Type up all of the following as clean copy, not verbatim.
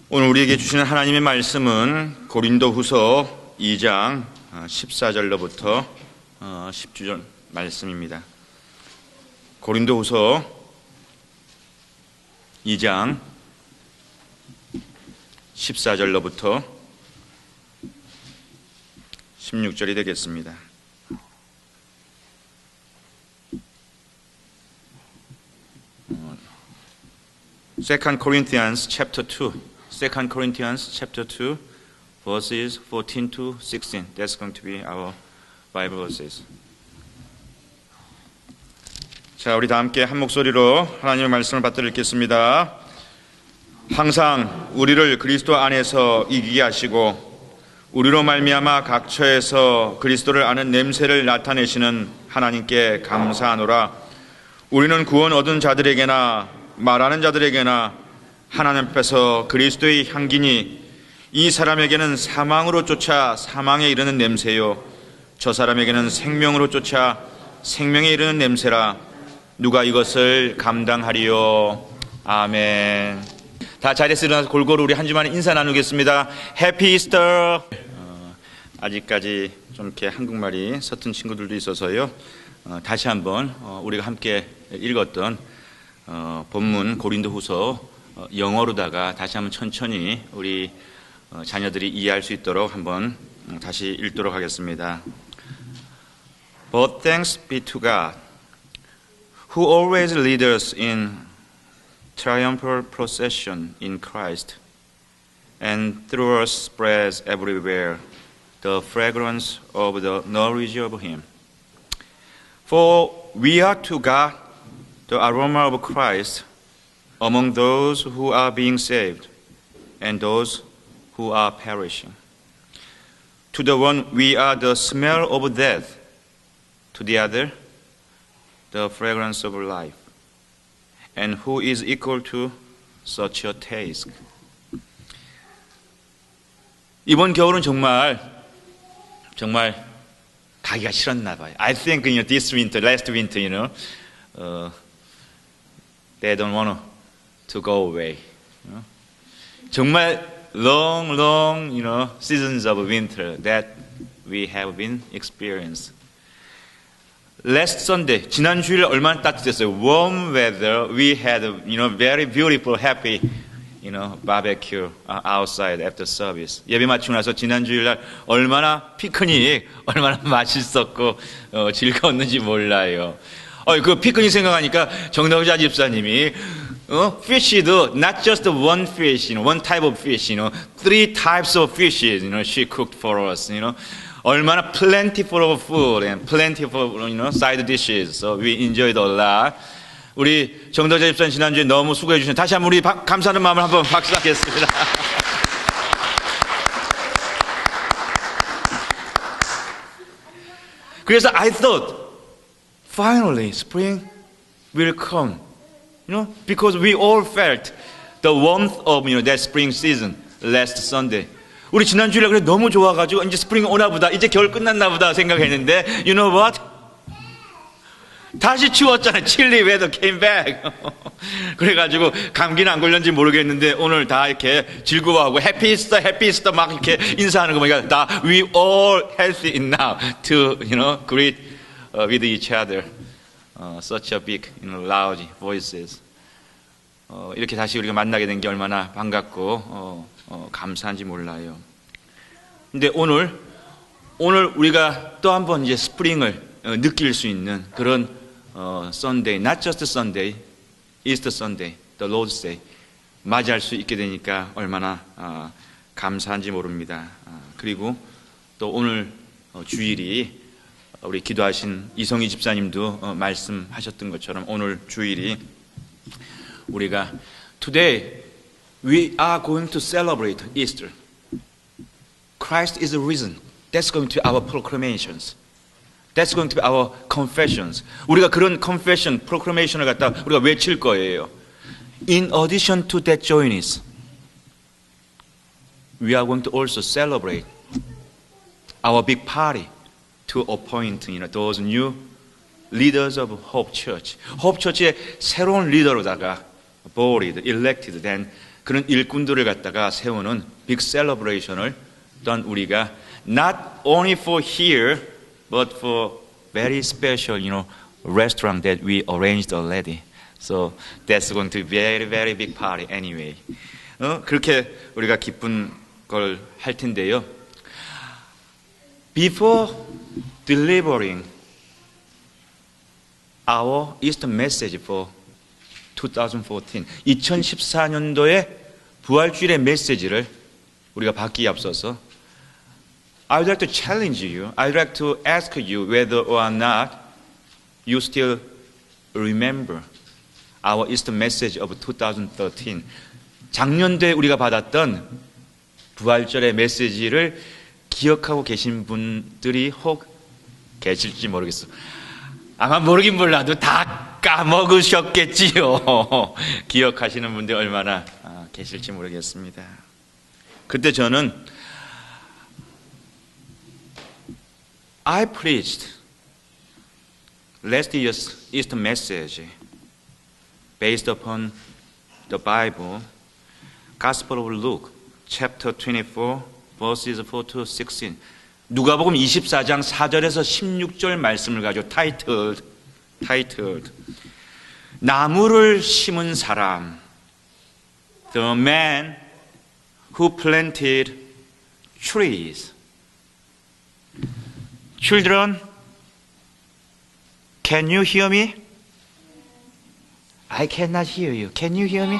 오늘 우리에게 주시는 하나님의 말씀은 고린도후서 2장 14절로부터 10절 말씀입니다. 고린도후서 2장 14절로부터 16절이 되겠습니다. Second Corinthians chapter 2. 2 Corinthians chapter 2 verses 14 to 16. That's going to be our Bible verses. 자, 우리 다 함께 한 목소리로 하나님의 말씀을 받들어 읽겠습니다. 항상 우리를 그리스도 안에서 이기게 하시고 우리로 말미암아 각 처에서 그리스도를 아는 냄새를 나타내시는 하나님께 감사하노라. 우리는 구원 얻은 자들에게나 말하는 자들에게나 하나님 앞에서 그리스도의 향기니 이 사람에게는 사망으로 쫓아 사망에 이르는 냄새요 저 사람에게는 생명으로 쫓아 생명에 이르는 냄새라. 누가 이것을 감당하리요. 아멘. 다 자리에서 일어나서 골고루 우리 한 주만에 인사 나누겠습니다. 해피 이스터. 아직까지 좀 이렇게 한국말이 서툰 친구들도 있어서요. 다시 한번 우리가 함께 읽었던 본문 고린도후서 영어로다가 다시 한번 천천히 우리 자녀들이 이해할 수 있도록 한번 다시 읽도록 하겠습니다. But thanks be to God, who always leads us in triumphal procession in Christ, and through us spreads everywhere the fragrance of the knowledge of Him. For we are to God the aroma of Christ among those who are being saved and those who are perishing. To the one we are the smell of death, to the other the fragrance of life. And who is equal to such a taste? 이번 겨울은 정말 가기가 싫었나 봐요. I think this winter, last winter, they don't want to go away. 정말 long, seasons of winter that we have been experienced. Last Sunday, 지난 주일 얼마나 따뜻했어요. Warm weather. We had, very beautiful, happy, barbecue outside after service. 예배 마치고 나서 지난 주일날 얼마나 피크닉, 얼마나 맛있었고 즐거웠는지 몰라요. 그 피크닉 생각하니까 정덕자 집사님이 fish도 not just one fish, one type of fish, three types of fishes, she cooked for us, 얼마나 plentiful of food and plentiful, side dishes. So we enjoyed a lot. 우리 정덕자 집사님 지난주에 너무 수고해 주신 다시 한번 우리 감사하는 마음을 한번 박수하겠습니다. 그래서 I thought, finally spring will come. Because we all felt the warmth of that spring season last Sunday. 우리 지난주에 그래 너무 좋아가지고 이제 스프링 오나 보다, 이제 겨울 끝났나 보다 생각했는데 you know what? 다시 추웠잖아요. Chilly weather came back. 그래가지고 감기는 안 걸렸는지 모르겠는데 오늘 다 이렇게 즐거워하고 happy Easter 막 이렇게 인사하는 거 보니까 다 we all healthy enough to greet with each other. Such a big, loud voices. 이렇게 다시 우리가 만나게 된 게 얼마나 반갑고 감사한지 몰라요. 근데 오늘 우리가 또 한번 이제 스프링을 느낄 수 있는 그런 Sunday, not just Sunday, Easter Sunday, the Lord's Day 맞이할 수 있게 되니까 얼마나 감사한지 모릅니다. 그리고 또 오늘 주일이 우리 기도하신 이성희 집사님도 말씀하셨던 것처럼 오늘 주일이 우리가 Today we are going to celebrate Easter. Christ is risen. That's going to be our proclamations. That's going to be our confessions. 우리가 그런 confession, proclamation을 갖다 우리가 외칠 거예요. In addition to that joyness, we are going to also celebrate our big party to appoint, those new leaders of Hope Church. Hope Church의 새로운 리더로다가 voted, elected, then 그런 일꾼들을 갖다가 세우는 빅 셀러브레이션을 또한 우리가 not only for here but for very special, restaurant that we arranged already. So that's going to be very, very big party anyway. 그렇게 우리가 기쁜 걸 할 텐데요. Before delivering our Easter message for 2014, 2014년도의 부활주일의 메시지를 우리가 받기에 앞서서 I would like to challenge you. I would like to ask you whether or not you still remember our Easter message of 2013. 작년도에 우리가 받았던 부활절의 메시지를 기억하고 계신 분들이 혹 계실지 모르겠어. 아마 모르긴 몰라도 다 까먹으셨겠지요. 기억하시는 분들 얼마나 계실지 모르겠습니다. 그때 저는 I preached last year's Easter message based upon the Bible, Gospel of Luke, chapter 24, verses 4 to 16. 누가복음 24장 4절에서 16절 말씀을 가지고 titled 나무를 심은 사람, the man who planted trees. Children, can you hear me? I cannot hear you. Can you hear me?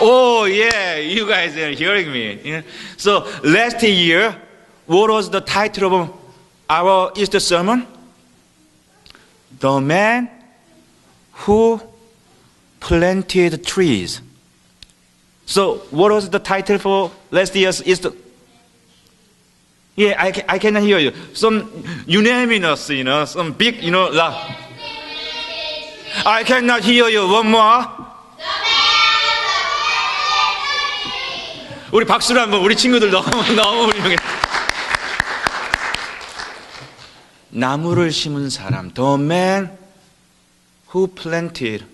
Oh, yeah, you guys are hearing me. So last year, what was the title of our Easter sermon? The man who planted trees. So what was the title for last year's Easter? Yeah, I cannot hear you. Some unanimous, some big, laugh. I cannot hear you. One more. 우리 박수를 한번, 우리 친구들 너무 훌륭해. 나무를 심은 사람, the man who planted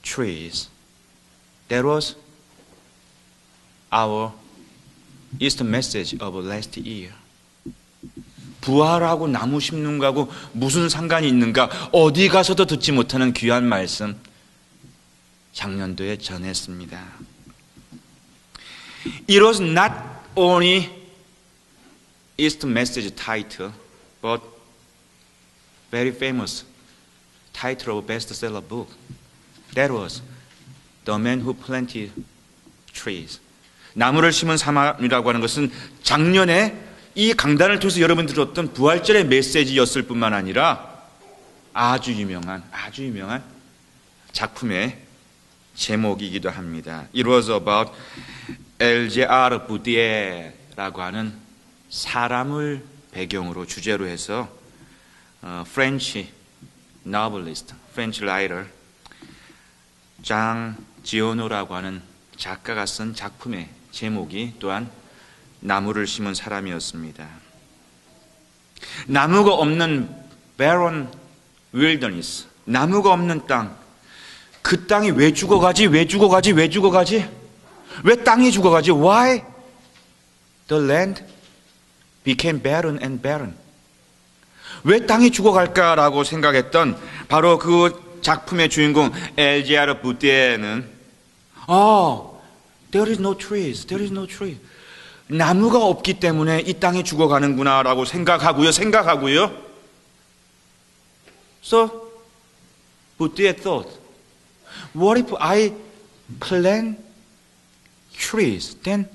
trees. That was our Easter message of last year. 부활하고 나무 심는 거하고 무슨 상관이 있는가? 어디 가서도 듣지 못하는 귀한 말씀 작년도에 전했습니다. It was not only Easter message title, but very famous title of bestseller book. That was The Man Who Planted Trees. 나무를 심은 사람이라고 하는 것은 작년에 이 강단을 통해서 여러분 들었던 부활절의 메시지였을 뿐만 아니라 아주 유명한 작품의 제목이기도 합니다. It was about 엘제아르 부디에라고 하는 사람을 배경으로 주제로 해서 French novelist, French writer 장 지오노라고 하는 작가가 쓴 작품의 제목이 또한 나무를 심은 사람이었습니다. 나무가 없는 barren wilderness, 나무가 없는 땅. 그 땅이 왜 죽어가지? 왜 땅이 죽어가지? Why the land became barren and barren? 왜 땅이 죽어갈까라고 생각했던 바로 그 작품의 주인공 엘제아르 부디에는 there is no trees. 나무가 없기 때문에 이 땅이 죽어가는구나라고 생각하고요. So, Buddha thought, what if I plant trees? Then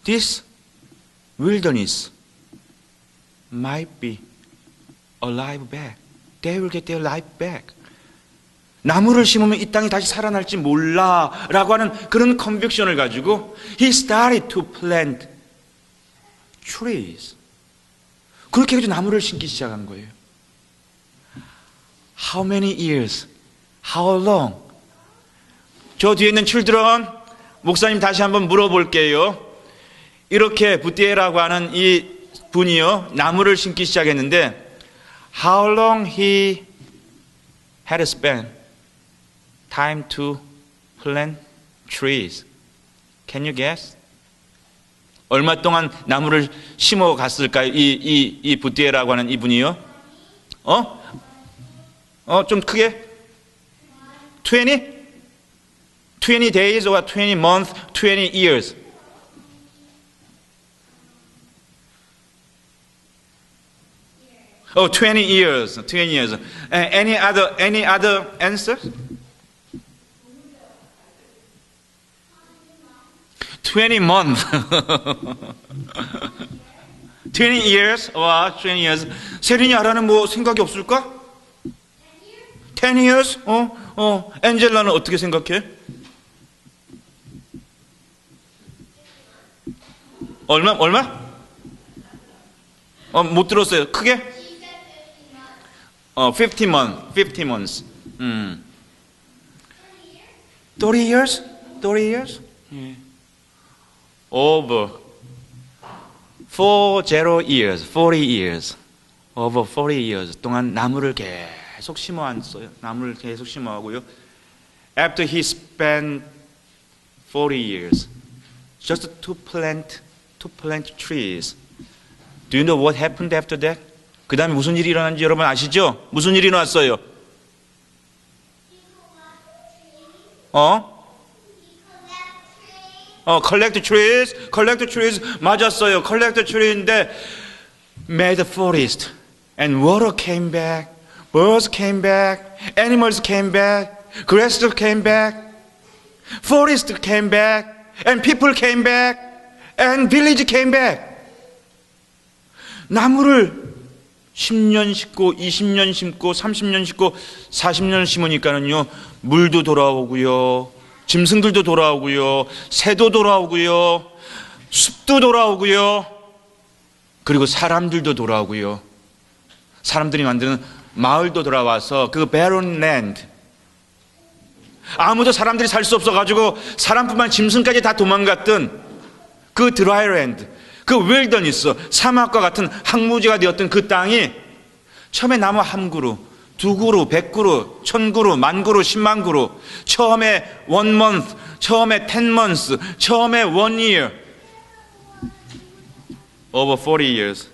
this wilderness might be alive back. They will get their life back. 나무를 심으면 이 땅이 다시 살아날지 몰라라고 하는 그런 컨빅션을 가지고 he started to plant trees. 그렇게 해서 나무를 심기 시작한 거예요. How many years? How long? 저 뒤에 있는 children, 목사님 다시 한번 물어볼게요. 이렇게 부디에라고 하는 이 분이요, 나무를 심기 시작했는데 How long he had spent time to plant trees. Can you guess? 얼마 동안 나무를 심어 갔을까요? 이 부띠에라고 하는 이분이요? 좀 크게? 20? 20 days or 20 months, 20 years? Oh, 20 years. 20 years. Any other answer? 20 months. 20 years. 와, 20 years. 세린이 알아는 뭐 생각이 없을까? 10 years? 엔젤라는 어떻게 생각해? 얼마? 못 들었어요. 크게? 50 months. 30 years? 30 years? 예. Over 40 years. 40 years. Over 40 years 동안 나무를 계속 심어왔어요. 나무를 계속 심어하고요. After he spent 40 years just to plant trees. Do you know what happened after that? 그 다음에 무슨 일이 일어났는지 여러분 아시죠? 무슨 일이 일어났어요? collect trees. 맞았어요. collect tree인데 made a forest and water came back, birds came back, animals came back, grass came back, forest came back, and people came back, and village came back. 나무를 10년 심고 20년 심고 30년 심고 40년 심으니까는요 물도 돌아오고요 짐승들도 돌아오고요 새도 돌아오고요 숲도 돌아오고요 그리고 사람들도 돌아오고요 사람들이 만드는 마을도 돌아와서 그 barren land 아무도 사람들이 살 수 없어가지고 사람뿐만 짐승까지 다 도망갔던 그 dry land 그 윌더니스, 사막과 같은 항무지가 되었던 그 땅이 처음에 나무 한 그루, 두 그루, 100그루, 1000그루, 10,000그루, 100,000그루 처음에 1 month, 처음에 10 months, 처음에 1 year over 40 years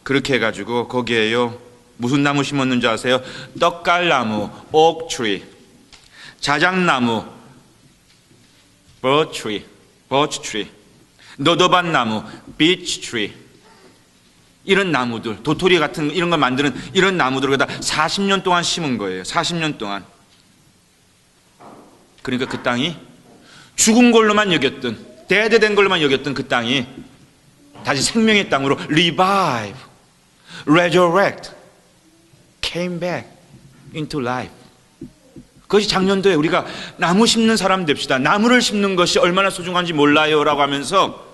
그렇게 해가지고 거기에요 무슨 나무 심었는지 아세요? 떡갈나무, oak tree 자작나무, birch tree, 너더밭 나무, beech tree. 이런 나무들, 도토리 같은 이런 걸 만드는 이런 나무들을 다 40년 동안 심은 거예요. 40년 동안. 그러니까 그 땅이 죽은 걸로만 여겼던, 데드된 걸로만 여겼던 그 땅이 다시 생명의 땅으로 revive, resurrect, came back into life. 그것이 작년도에 우리가 나무 심는 사람 됩시다. 나무를 심는 것이 얼마나 소중한지 몰라요 라고 하면서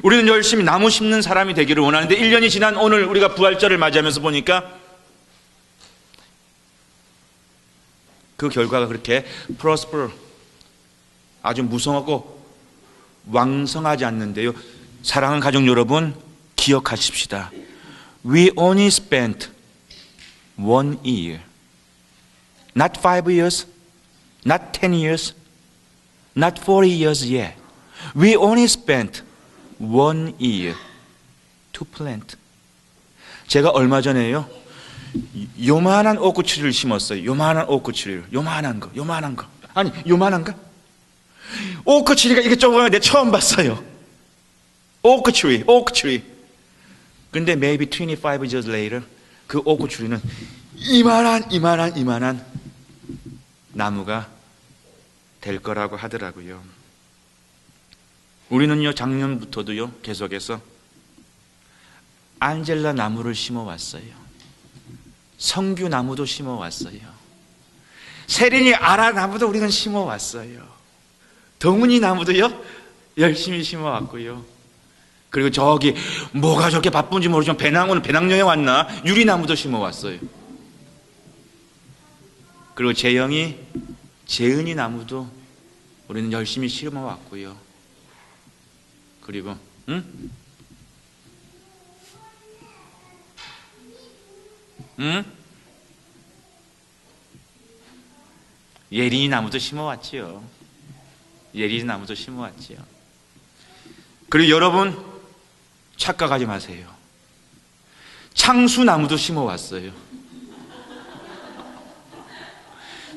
우리는 열심히 나무 심는 사람이 되기를 원하는데 1년이 지난 오늘 우리가 부활절을 맞이하면서 보니까 그 결과가 그렇게 prosper 아주 무성하고 왕성하지 않는데요. 사랑하는 가족 여러분 기억하십시다. We only spent 1 year Not 5 years, not 10 years, not 40 years yet. We only spent 1 year to plant. 제가 얼마 전에요, 요만한 오크트리를 심었어요. 요만한 오크트리를. 요만한 거. 아니, 요만한가? 오크트리가 이게 조그마한 내 처음 봤어요. 오크트리. 근데 maybe 25 years later, 그 오크트리는 이만한 나무가 될 거라고 하더라고요. 우리는요 작년부터도요 계속해서 안젤라 나무를 심어왔어요. 성규 나무도 심어왔어요. 세린이 아라 나무도 우리는 심어왔어요. 동훈이 나무도요 열심히 심어왔고요. 그리고 저기 뭐가 저렇게 바쁜지 모르지만 배낭여행 왔나 유리나무도 심어왔어요. 그리고 재은이 나무도 우리는 열심히 심어왔고요. 그리고 예린이 나무도 심어왔지요. 예린이 나무도 심어왔지요. 그리고 여러분 착각하지 마세요. 창수 나무도 심어왔어요.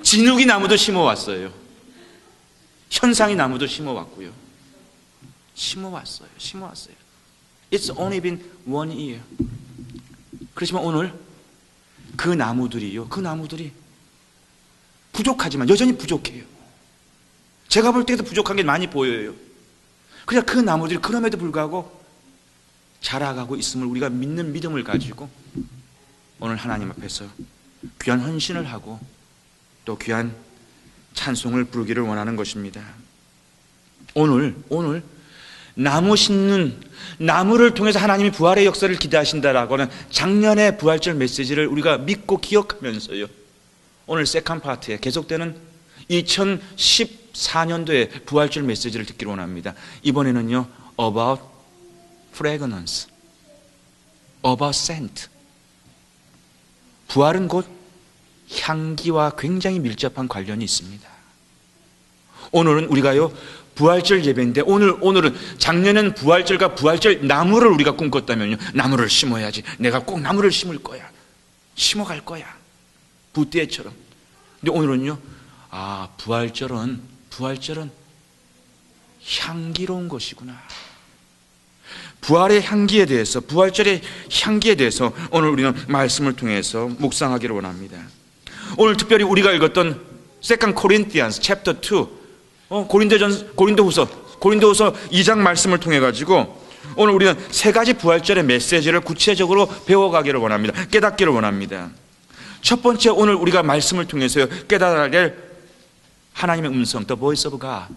진흙이 나무도 심어왔어요. 현상이 나무도 심어왔고요. 심어왔어요. It's only been 1 year. 그렇지만 오늘 그 나무들이 부족하지만 여전히 부족해요. 제가 볼 때도 부족한 게 많이 보여요. 그냥 그 나무들이 그럼에도 불구하고 자라가고 있음을 우리가 믿는 믿음을 가지고 오늘 하나님 앞에서 귀한 헌신을 하고 또 귀한 찬송을 부르기를 원하는 것입니다. 오늘 나무 심는 나무를 통해서 하나님이 부활의 역사를 기대하신다라고 하는 작년의 부활절 메시지를 우리가 믿고 기억하면서요, 오늘 세컨 파트에 계속되는 2014년도의 부활절 메시지를 듣기를 원합니다. 이번에는요, about fragrance, about scent. 부활은 곧 향기와 굉장히 밀접한 관련이 있습니다. 오늘은 우리가요, 부활절 예배인데 오늘은 작년에는 부활절과 부활절 나무를 우리가 꿈꿨다면요, 나무를 심어야지, 내가 꼭 나무를 심을 거야, 심어갈 거야, 부떼처럼. 근데 오늘은요, 부활절은 향기로운 것이구나. 부활의 향기에 대해서, 부활절의 향기에 대해서 오늘 우리는 말씀을 통해서 묵상하기를 원합니다. 오늘 특별히 우리가 읽었던 세컨 코린티안스 챕터 2, 고린도후서 2장 말씀을 통해 가지고 오늘 우리는 3가지 부활절의 메시지를 구체적으로 배워가기를 원합니다. 깨닫기를 원합니다. 첫 번째, 오늘 우리가 말씀을 통해서 깨달아야 될 하나님의 음성, The voice of God.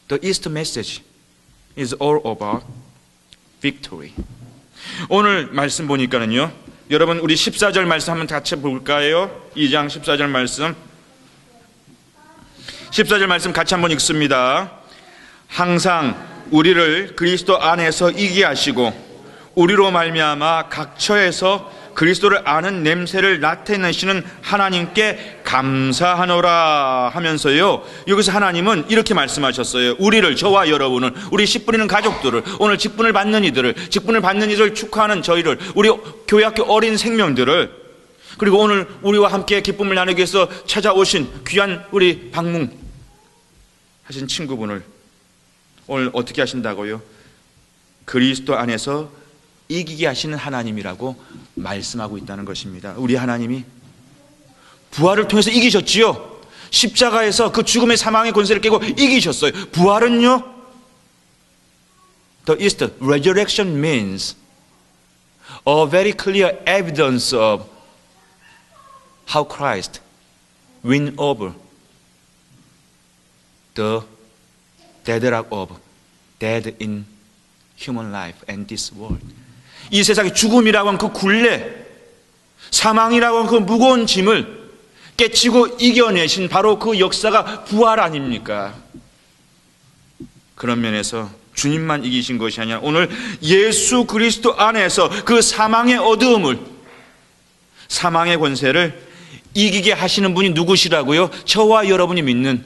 The Easter message is all about victory. 오늘 말씀 보니까는요, 여러분 우리 14절 말씀 한번 같이 볼까요? 2장 14절 말씀. 14절 말씀 같이 한번 읽습니다. 항상 우리를 그리스도 안에서 이기게 하시고 우리로 말미암아 각 처에서 그리스도를 아는 냄새를 나타내시는 하나님께 감사하노라 하면서요, 여기서 하나님은 이렇게 말씀하셨어요. 우리를, 저와 여러분을, 우리 씨 뿌리는 가족들을, 오늘 직분을 받는 이들을 축하하는 저희를, 우리 교회학교 어린 생명들을, 그리고 오늘 우리와 함께 기쁨을 나누기 위해서 찾아오신 귀한 우리 방문 하신 친구분을 오늘 어떻게 하신다고요? 그리스도 안에서 이기게 하시는 하나님이라고 말씀하고 있다는 것입니다. 우리 하나님이 부활을 통해서 이기셨지요. 십자가에서 그 죽음의 사망의 권세를 깨고 이기셨어요. 부활은요, The Easter resurrection means a very clear evidence of how Christ win over the deadlock of death in human life and this world. 이 세상의 죽음이라고 하는 그 굴레, 사망이라고 하는 그 무거운 짐을 깨치고 이겨내신 바로 그 역사가 부활 아닙니까? 그런 면에서 주님만 이기신 것이 아니라 오늘 예수 그리스도 안에서 그 사망의 어두움을, 사망의 권세를 이기게 하시는 분이 누구시라고요? 저와 여러분이 믿는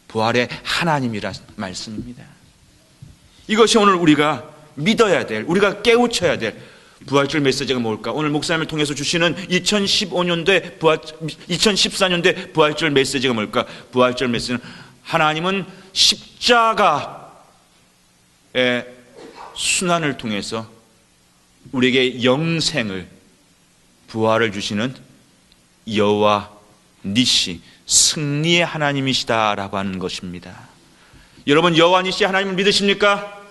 부활의 하나님이란 말씀입니다. 이것이 오늘 우리가 믿어야 될, 우리가 깨우쳐야 될 부활절 메시지가 뭘까? 오늘 목사님을 통해서 주시는 2014년도의 부활절 메시지가 뭘까? 부활절 메시지는 하나님은 십자가의 순환을 통해서 우리에게 영생을, 부활을 주시는 여호와 니시, 승리의 하나님이시다라고 하는 것입니다. 여러분, 여호와 니시 하나님을 믿으십니까?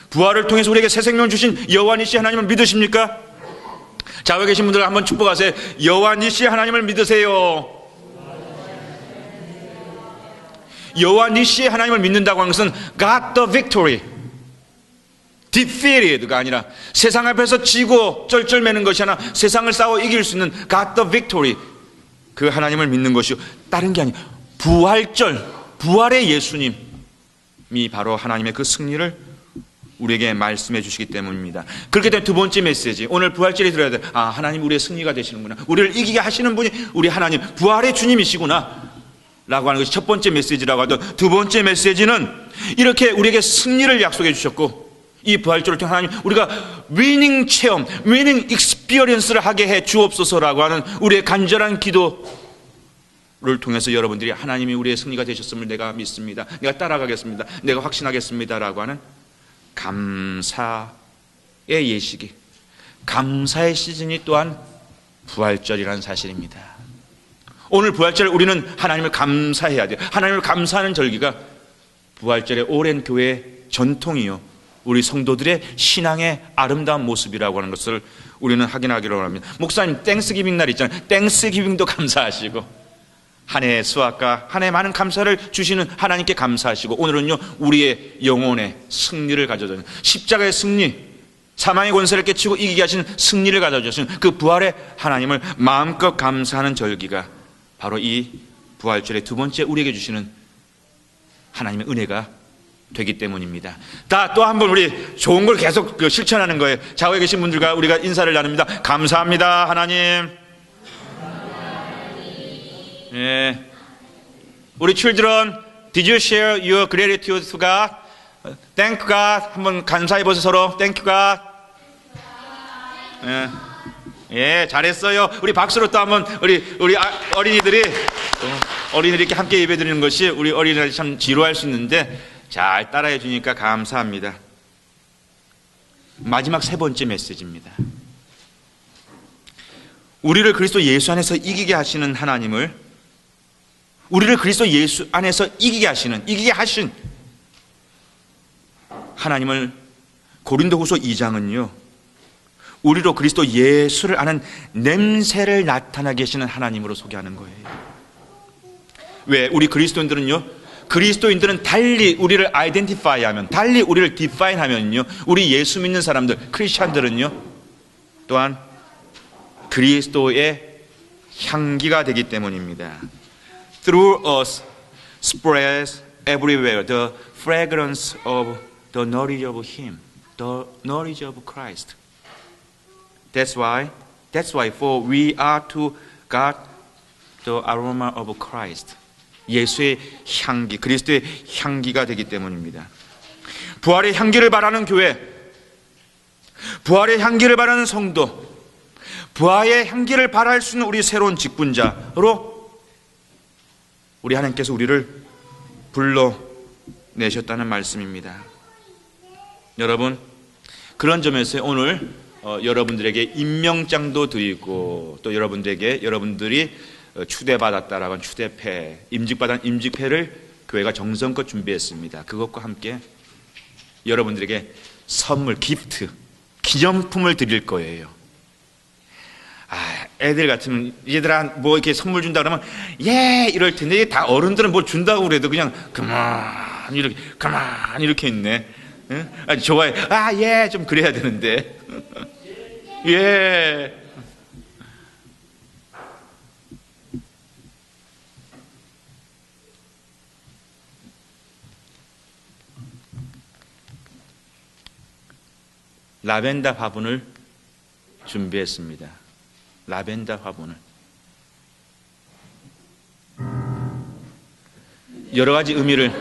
부활을 통해서 우리에게 새 생명 주신 여호와 니시 하나님을 믿으십니까? 좌우에 계신 분들 한번 축복하세요. 여호와 니시 하나님을 믿으세요. 여호와 니시 하나님을 믿는다고 하는 것은 got the victory, defeated가 아니라 세상 앞에서 지고 쩔쩔매는 것이 아니라 세상을 싸워 이길 수 있는 got the victory, 그 하나님을 믿는 것이요, 다른 게 아니에요. 부활절, 부활의 예수님이 바로 하나님의 그 승리를 우리에게 말씀해 주시기 때문입니다. 그렇기 때문에 두 번째 메시지, 오늘 부활절에 들어야 돼. 아, 하나님 우리의 승리가 되시는구나. 우리를 이기게 하시는 분이 우리 하나님, 부활의 주님이시구나 라고 하는 것이 첫 번째 메시지라고 하던, 두 번째 메시지는 이렇게 우리에게 승리를 약속해 주셨고, 이 부활절을 통해 하나님 우리가 위닝 체험, 위닝 익스피리언스를 하게 해 주옵소서라고 하는 우리의 간절한 기도를 통해서 여러분들이 하나님이 우리의 승리가 되셨음을 내가 믿습니다, 내가 따라가겠습니다, 내가 확신하겠습니다 라고 하는 감사의 예식이, 감사의 시즌이 또한 부활절이라는 사실입니다. 오늘 부활절 우리는 하나님을 감사해야 돼요. 하나님을 감사하는 절기가 부활절의 오랜 교회의 전통이요, 우리 성도들의 신앙의 아름다운 모습이라고 하는 것을 우리는 확인하기로 합니다. 목사님, 땡스기빙 날 있잖아요. 땡스기빙도 감사하시고, 한 해의 수확과 한 해의 많은 감사를 주시는 하나님께 감사하시고, 오늘은요 우리의 영혼의 승리를 가져다주는, 십자가의 승리, 사망의 권세를 깨치고 이기게 하시는 승리를 가져주시는 그 부활의 하나님을 마음껏 감사하는 절기가 바로 이 부활절의 두 번째 우리에게 주시는 하나님의 은혜가 되기 때문입니다. 또 한 번 우리 좋은 걸 계속 실천하는 거예요. 좌우에 계신 분들과 우리가 인사를 나눕니다. 감사합니다 하나님. 예. 우리 children, did you share your gratitude to God? Thank God. 한번 감사해 보세요 서로. Thank you God. 예, 잘했어요. 우리 박수로 또 한번 우리 어린이들이 이렇게 함께 예배드리는 것이 우리 어린이들이 참 지루할 수 있는데 잘 따라해 주니까 감사합니다. 마지막 세 번째 메시지입니다. 우리를 그리스도 예수 안에서 이기게 하시는 하나님을, 우리를 그리스도 예수 안에서 이기게 하신 하나님을 고린도후서 2장은요 우리로 그리스도 예수를 아는 냄새를 나타나게 하시는 하나님으로 소개하는 거예요. 왜? 우리 그리스도인들은 달리 우리를 아이덴티파이 하면, 달리 우리를 디파인 하면요, 우리 예수 믿는 사람들, 크리스찬들은요 또한 그리스도의 향기가 되기 때문입니다. Through us spreads everywhere the fragrance of the knowledge of Him, the knowledge of Christ. That's why for we are to God the aroma of Christ. 예수의 향기, 그리스도의 향기가 되기 때문입니다. 부활의 향기를 바라는 교회, 부활의 향기를 바라는 성도, 부활의 향기를 바랄 수 있는 우리 새로운 직분자로 우리 하나님께서 우리를 불러내셨다는 말씀입니다. 여러분, 그런 점에서 오늘 여러분들에게 임명장도 드리고, 또 여러분들이 추대받았다라고 하는 추대패, 임직받은 임직패를 교회가 정성껏 준비했습니다. 그것과 함께 여러분들에게 선물, 기프트, 기념품을 드릴 거예요. 애들 같으면 얘들아 뭐 이렇게 선물 준다 그러면 예 이럴 텐데, 다 어른들은 뭐 준다고 그래도 그냥 가만히 이렇게 있네. 응? 좋아해. 예, 좀 그래야 되는데. 예. 라벤더 화분을 준비했습니다. 라벤더 화분을. 여러 가지 의미를,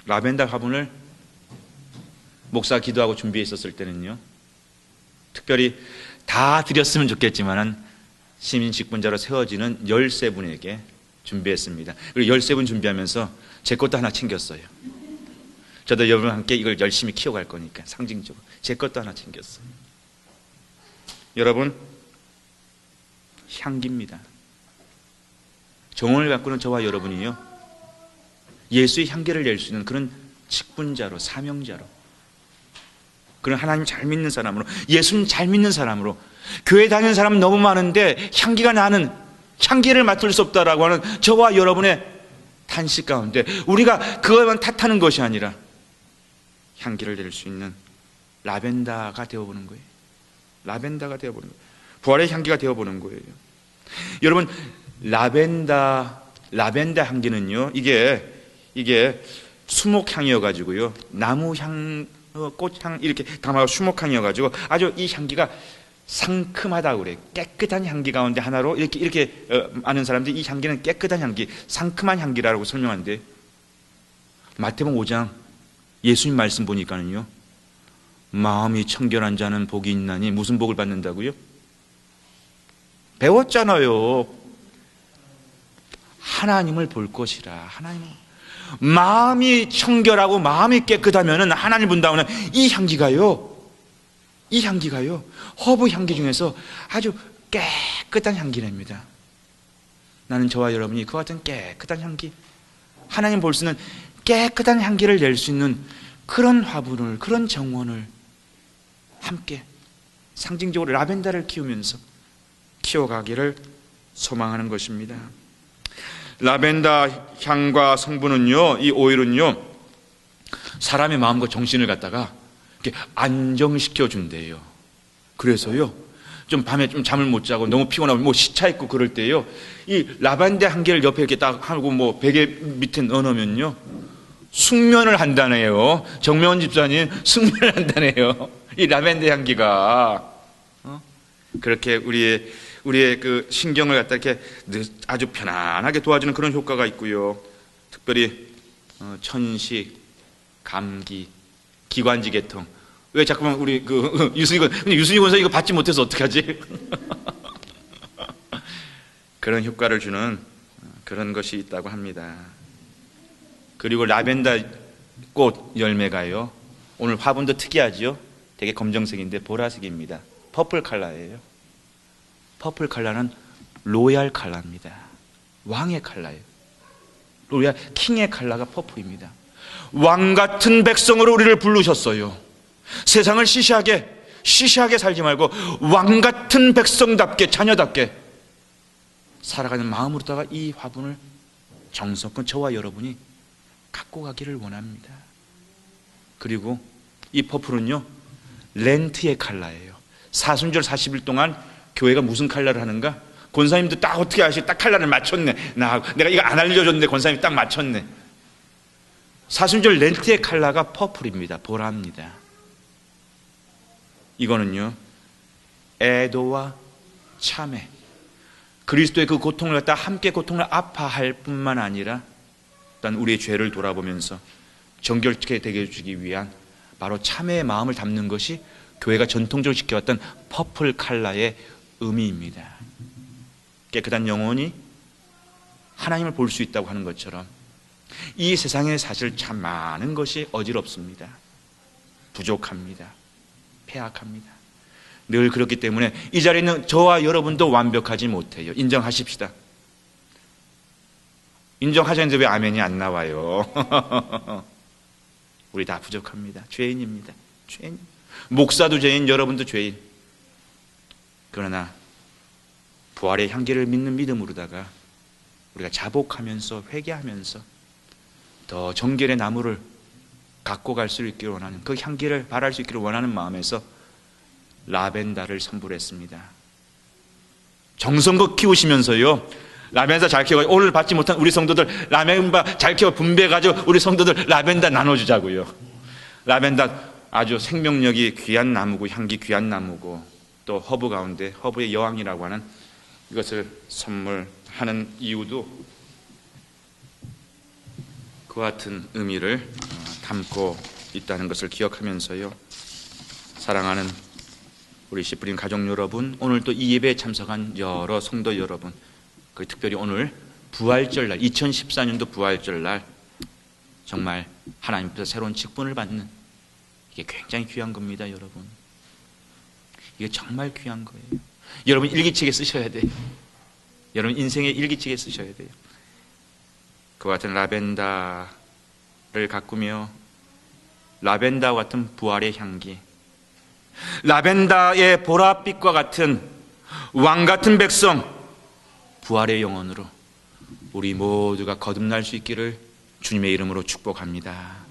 라벤더 화분을 목사 기도하고 준비했었을 때는요, 특별히 다 드렸으면 좋겠지만은 시민 직분자로 세워지는 13분에게 준비했습니다. 그리고 13분 준비하면서 제 것도 하나 챙겼어요. 저도 여러분과 함께 이걸 열심히 키워갈 거니까 상징적으로 제 것도 하나 챙겼어요. 여러분, 향기입니다. 정원을 가꾸는 저와 여러분이요, 예수의 향기를 낼 수 있는 그런 직분자로, 사명자로, 그런 하나님 잘 믿는 사람으로, 예수님 잘 믿는 사람으로, 교회 다니는 사람은 너무 많은데 향기가 나는, 향기를 맡을 수 없다라고 하는 저와 여러분의 탄식 가운데 우리가 그것만 탓하는 것이 아니라 향기를 낼 수 있는 라벤더가 되어보는 거예요. 라벤더가 되어보는 거예요. 부활의 향기가 되어보는 거예요. 여러분, 라벤더 라벤더 향기는요, 이게 수목향이어가지고요, 나무향, 꽃향 이렇게 담아서 수목향이어가지고 아주 이 향기가 상큼하다고 그래요. 깨끗한 향기 가운데 하나로 이렇게 아는 사람들이 이 향기는 깨끗한 향기, 상큼한 향기라고 설명하는데, 마태복음 5장 예수님 말씀 보니까는요, 마음이 청결한 자는 복이 있나니, 무슨 복을 받는다고요? 배웠잖아요. 하나님을 볼 것이라. 하나님, 마음이 청결하고 마음이 깨끗하면은 하나님 본다고는 이 향기가요, 허브 향기 중에서 아주 깨끗한 향기랍니다. 나는 저와 여러분이 그 같은 깨끗한 향기, 하나님 볼 수 있는 깨끗한 향기를 낼 수 있는 그런 화분을, 그런 정원을 함께 상징적으로 라벤더를 키우면서 키워가기를 소망하는 것입니다. 라벤더 향과 성분은요, 이 오일은요, 사람의 마음과 정신을 갖다가 이렇게 안정시켜 준대요. 그래서요, 좀 밤에 좀 잠을 못 자고 너무 피곤하고 뭐 시차 있고 그럴 때요, 이 라벤더 한 개를 옆에 이렇게 딱 하고 뭐 베개 밑에 넣어놓으면요, 숙면을 한다네요. 정명원 집사님, 숙면을 한다네요. 이 라벤더 향기가 그렇게 우리의 그 신경을 갖다 이렇게 아주 편안하게 도와주는 그런 효과가 있고요. 특별히 천식, 감기, 기관지 계통. 왜 자꾸만 우리 유순희 권사 이거 받지 못해서 어떡하지? 그런 효과를 주는 그런 것이 있다고 합니다. 그리고 라벤더 꽃 열매가요, 오늘 화분도 특이하죠? 되게 검정색인데 보라색입니다. 퍼플 컬러예요. 퍼플 컬러는 로얄 컬러입니다. 왕의 컬러예요. 로얄 킹의 컬러가 퍼플입니다. 왕 같은 백성으로 우리를 부르셨어요. 세상을 시시하게 살지 말고 왕 같은 백성답게, 자녀답게 살아가는 마음으로다가 이 화분을 정성껏 저와 여러분이 갖고 가기를 원합니다. 그리고 이 퍼플은요, 렌트의 컬러예요. 사순절 40일 동안 교회가 무슨 컬러를 하는가? 권사님도 딱 어떻게 아시고 딱 컬러를 맞췄네. 내가 이거 안 알려줬는데 권사님이 딱 맞췄네. 사순절 렌트의 컬러가 퍼플입니다. 보라입니다. 이거는요, 애도와 참회, 그리스도의 그 고통을 갖다 함께 고통을 아파할 뿐만 아니라 또한 우리의 죄를 돌아보면서 정결케 되게 해주기 위한 바로 참회의 마음을 담는 것이 교회가 전통적으로 지켜왔던 퍼플 컬러의 의미입니다. 깨끗한 영혼이 하나님을 볼 수 있다고 하는 것처럼 이 세상에 사실 참 많은 것이 어지럽습니다. 부족합니다. 패악합니다. 늘 그렇기 때문에 이 자리에 있는 저와 여러분도 완벽하지 못해요. 인정하십시다. 인정하셨는데 왜 아멘이 안 나와요? 우리 다 부족합니다. 죄인입니다. 죄인. 목사도 죄인, 여러분도 죄인. 그러나 부활의 향기를 믿는 믿음으로다가 우리가 자복하면서 회개하면서 더 정결의 나무를 갖고 갈 수 있기를 원하는, 그 향기를 발할 수 있기를 원하는 마음에서 라벤더를 선물했습니다. 정성껏 키우시면서요, 라벤더 잘 키워가지고 오늘 받지 못한 우리 성도들 라벤더 잘 키워 분배해가지고 우리 성도들 라벤더 나눠주자고요. 라벤더 아주 생명력이 귀한 나무고 향기 귀한 나무고 또 허브 가운데 허브의 여왕이라고 하는 이것을 선물하는 이유도 그와 같은 의미를 담고 있다는 것을 기억하면서요, 사랑하는 우리 씨뿌린 가족 여러분, 오늘 또 이 예배에 참석한 여러 성도 여러분, 그 특별히 오늘 부활절날, 2014년도 부활절날 정말 하나님께서 새로운 직분을 받는, 이게 굉장히 귀한 겁니다. 여러분, 이게 정말 귀한 거예요. 여러분 일기책에 쓰셔야 돼요. 여러분 인생의 일기책에 쓰셔야 돼요. 그와 같은 라벤더를 가꾸며 라벤더와 같은 부활의 향기, 라벤더의 보랏빛과 같은 왕 같은 백성, 부활의 영혼으로 우리 모두가 거듭날 수 있기를 주님의 이름으로 축복합니다.